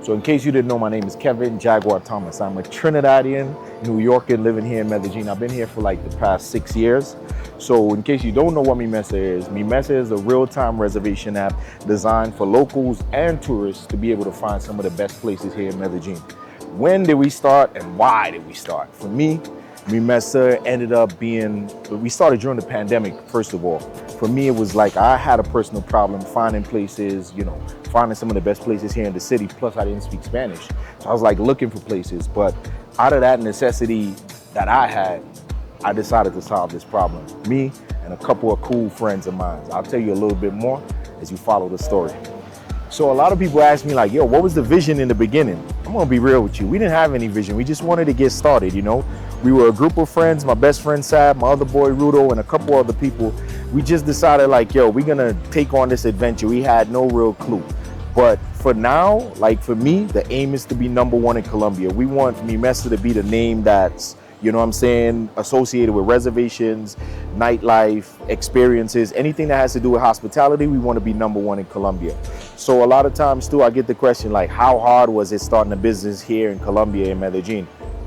So in case you didn't know, my name is Kevin Jaguar Thomas. I'm a Trinidadian, New Yorker living here in Medellin. I've been here for like the past 6 years. So in case you don't know what Mi Mesa is a real-time reservation app designed for locals and tourists to be able to find some of the best places here in Medellin. When did we start and why did we start? For me, Mi Mesa ended up being, we started during the pandemic, first of all. For me, it was like I had a personal problem finding places, finding some of the best places here in the city. Plus, I didn't speak Spanish. So I was like looking for places. But out of that necessity that I had, I decided to solve this problem. Me and a couple of cool friends of mine. I'll tell you a little bit more as you follow the story. So a lot of people ask me like, yo, what was the vision in the beginning? I'm gonna be real with you. We didn't have any vision. We just wanted to get started, We were a group of friends, my best friend Sab, my other boy Rudo, and a couple other people. We just decided like, yo, we're gonna take on this adventure. We had no real clue. But for now, like for me, the aim is to be #1 in Colombia. We want Mi Mesa to be the name that's, associated with reservations, nightlife, experiences, anything that has to do with hospitality, we want to be #1 in Colombia. So a lot of times too, I get the question like, how hard was it starting a business here in Colombia, in Medellin?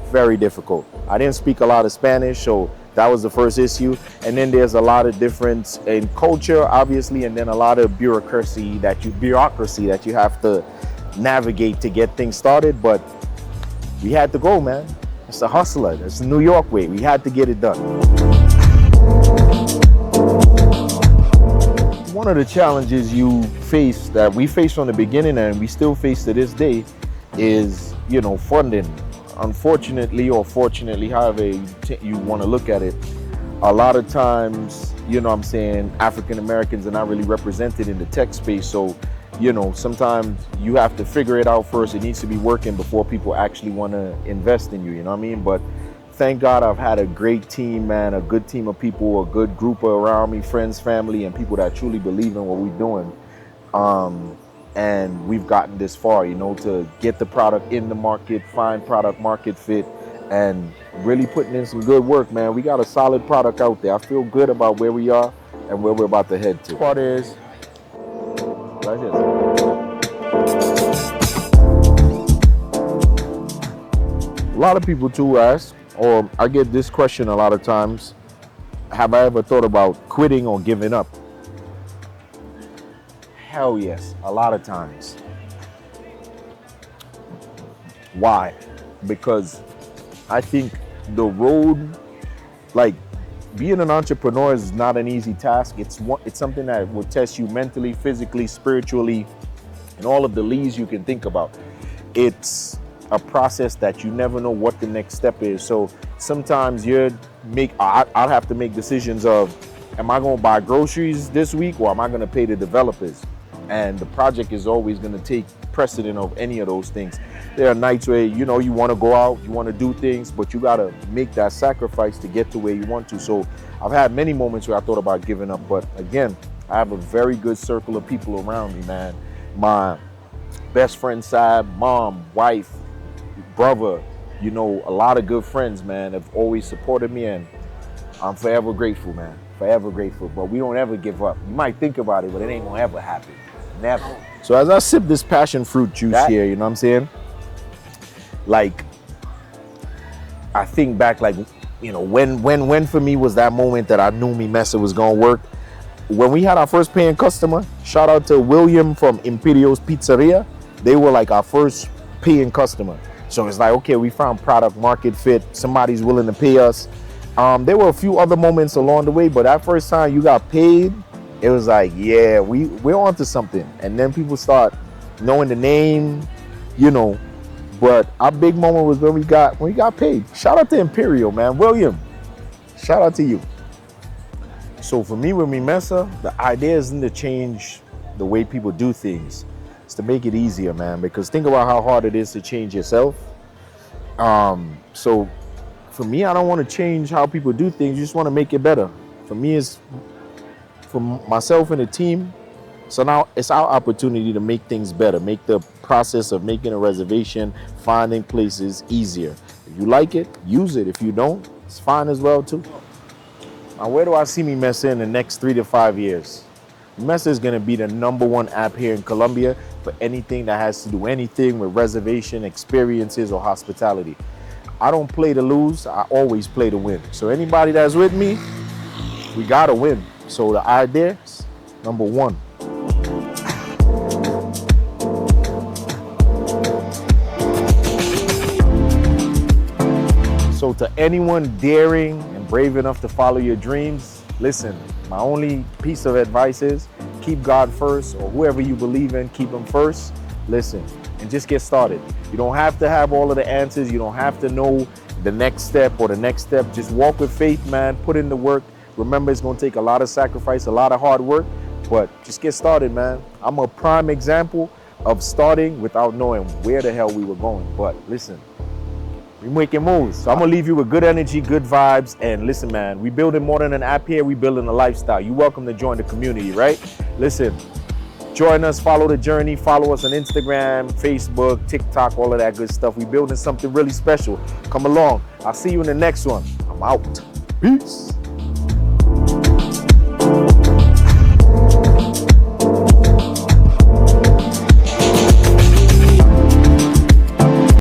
Very difficult. I didn't speak a lot of Spanish, so that was the first issue. And then there's a lot of difference in culture, obviously, and then a lot of bureaucracy that you have to navigate to get things started. But we had to go, man. It's a hustler. It's the New York way. We had to get it done. One of the challenges that we faced from the beginning and we still face to this day is, funding. Unfortunately or fortunately, however you want to look at it, a lot of times, African Americans are not really represented in the tech space. So, sometimes you have to figure it out first. It needs to be working before people actually want to invest in you, you know what I mean? But thank God I've had a great team, man, a good team of people, a good group around me, friends, family, and people that truly believe in what we're doing. And we've gotten this far, to get the product in the market, find product market fit, and really putting in some good work, man. We got a solid product out there. I feel good about where we are and where we're about to head to. Part is, gracias. A lot of people too ask, or I get this question a lot of times, have I ever thought about quitting or giving up? Hell yes, a lot of times. Why? Because I think the road, like being an entrepreneur is not an easy task. It's something that will test you mentally, physically, spiritually, and all of the leads you can think about. It's a process that you never know what the next step is. So sometimes I'll have to make decisions of, am I going to buy groceries this week or am I going to pay the developers? And the project is always going to take precedent of any of those things. There are nights where, you want to go out, you want to do things, but you got to make that sacrifice to get to where you want to. So I've had many moments where I thought about giving up, but again, I have a very good circle of people around me, man. My best friend, Sab, mom, wife, brother, a lot of good friends, man, have always supported me, and I'm forever grateful, man. Forever grateful. But we don't ever give up. You might think about it, but it ain't gonna ever happen. Never. So as I sip this passion fruit juice here, you know what I'm saying? Like, I think back, like, when for me was that moment that I knew Mi Mesa was gonna work. When we had our first paying customer, shout out to William from Imperial's Pizzeria. They were like our first paying customer. So it's like, okay, we found product market fit. Somebody's willing to pay us. There were a few other moments along the way, but that first time you got paid, it was like, yeah, we're onto something. And then people start knowing the name, But our big moment was when we got paid. Shout out to Imperial, man. William, shout out to you. So for me with Mi Mesa, the idea isn't to change the way people do things. It's to make it easier, man. Because think about how hard it is to change yourself. So for me, I don't want to change how people do things. You just want to make it better. For me, it's for myself and the team. So now it's our opportunity to make things better, make the process of making a reservation, finding places easier. If you like it, use it. If you don't, it's fine as well too. Now, where do I see Mi Mesa in the next 3 to 5 years? Mesa is going to be the #1 app here in Colombia for anything that has to do anything with reservation, experiences, or hospitality. I don't play to lose. I always play to win. So anybody that's with me, we got to win. So the idea is #1. So to anyone daring and brave enough to follow your dreams, listen, my only piece of advice is keep God first, or whoever you believe in, keep him first. Listen, and just get started. You don't have to have all of the answers. You don't have to know the next step or the next step. Just walk with faith, man. Put in the work. Remember, it's going to take a lot of sacrifice, a lot of hard work, but just get started, man. I'm a prime example of starting without knowing where the hell we were going. But listen, we're making moves. So I'm gonna leave you with good energy, good vibes, and listen, man, we building more than an app here, we building a lifestyle. You're welcome to join the community, right? Listen, join us, follow the journey, follow us on Instagram, Facebook, TikTok, all of that good stuff. We building something really special. Come along. I'll see you in the next one. I'm out. Peace.